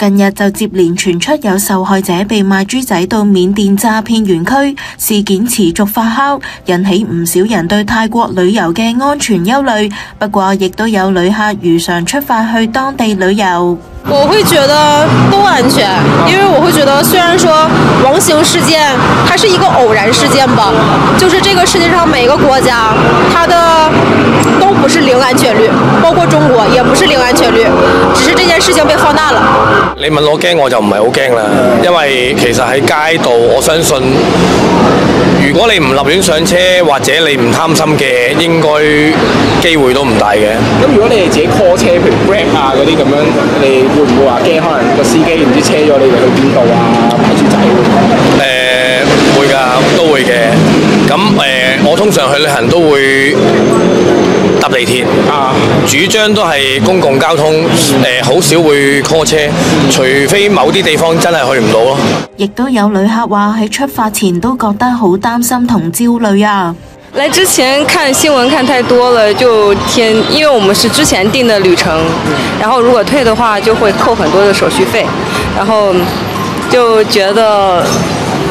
近日就接連傳出有受害者被賣豬仔到緬甸詐騙園區，事件持續發酵，引起唔少人對泰國旅遊嘅安全憂慮。不過，亦都有旅客如常出發去當地旅遊。我會覺得都安全，因為我會覺得雖然說王行事件它是一個偶然事件吧，就是這個世界上每個國家它的都不是零安全率，包括中國也不是零安全率，只是這件事情被放大了。你問我驚我就唔係好驚啦，因為其實喺街度我相信如果你唔立亂上車或者你唔貪心嘅，應該機會都唔大嘅。咁如果你係自己 call 車，譬如 Grab 啊嗰啲咁樣，你會唔會話驚可能個司機唔知車咗你哋去邊度啊，買豬仔？會㗎，都會嘅。咁我通常去旅行都會搭地鐵，主張都係公共交通，好少會 call 車，除非某啲地方真係去唔到咯。亦都有旅客話喺出發前都覺得好擔心同焦慮啊。來之前看新聞看太多了，因為我們是之前訂的旅程，然後如果退的話就會扣很多的手續費，然後就覺得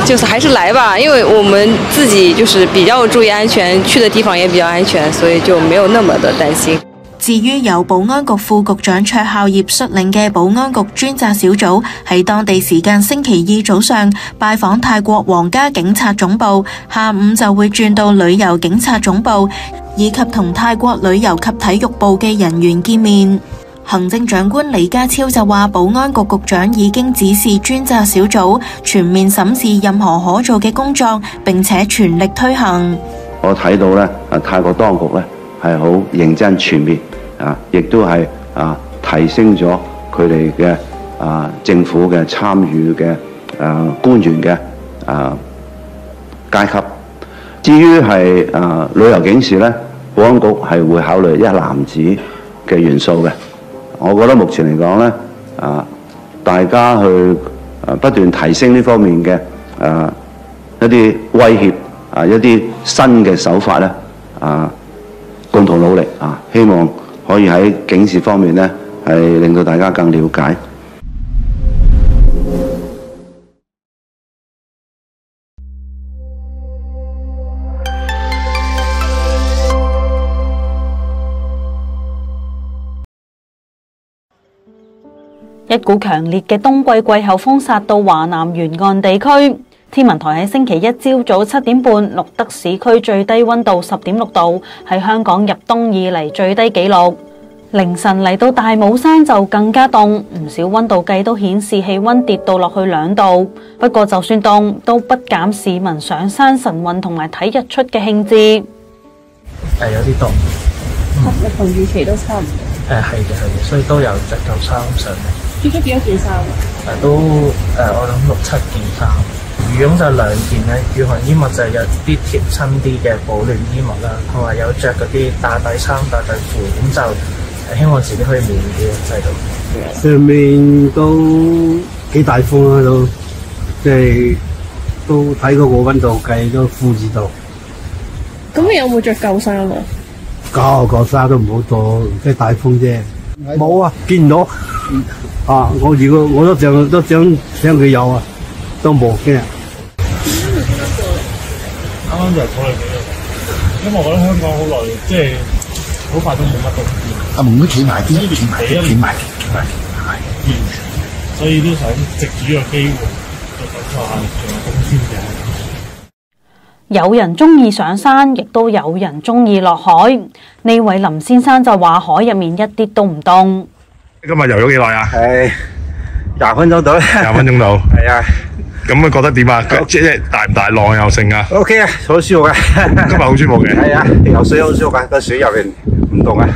就是還是來吧，因為我們自己就是比較注意安全，去的地方也比較安全，所以就沒有那麼的擔心。至於由保安局副局長卓孝業率領嘅保安局專責小組，喺當地時間星期二早上拜訪泰國皇家警察總部，下午就會轉到旅遊警察總部，以及同泰國旅遊及體育部嘅人員見面。行政長官李家超就話，保安局局長已經指示專責小組全面審視任何可做嘅工作，並且全力推行。我睇到咧，泰國當局咧係好認真全面。亦都係提升咗佢哋嘅政府嘅參與嘅官員嘅階級。至於係旅遊警示咧，保安局係會考慮一籃子嘅元素嘅。我覺得目前嚟講咧，大家去不斷提升呢方面嘅一啲威脅一啲新嘅手法咧共同努力希望可以喺警示方面呢，係令到大家更了解。一股強烈嘅冬季季候風殺到華南沿岸地區。天文台喺星期一朝早7點半錄得市區最低溫度10.6度，係香港入冬以嚟最低紀錄。凌晨嚟到大帽山就更加凍，唔少溫度計都顯示氣溫跌到落去2度。不過就算凍，都不減市民上山晨運同埋睇日出嘅興致。有啲凍，你同預期都差唔多。係嘅，所以都有着夠衫上嚟。着咗幾多件衫？都我諗6-7件衫。羽絨就2件咧，御寒衣物就有啲貼身啲嘅保暖衣物啦，同埋有着嗰啲打底衫、打底褲，咁就希望自己可以暖啲喺度。上面都幾大風啦，都即係都睇嗰個溫度計都負2度。咁你有冇着夠衫啊？夠衫都唔好多，即係大風啫。冇啊，見唔到如果我都想佢有啊，都冇嘅。啱啱就係講你幾日，因為我覺得香港好耐，即係好快都冇乜冬天。唔會企埋啲，企埋，所以都想藉住呢個機會，就感受下仲有冬天嘅。有人中意上山，亦都有人中意落海。呢位林先生就話：海入面一啲都唔凍。今日游咗幾耐啊？20分鐘到。20分鐘到。係啊。咁你覺得點啊？即係大唔大浪又盛啊 ？OK 啊，好舒服嘅。今日好舒服嘅。係啊，游水好舒服嘅，個水入邊唔凍啊。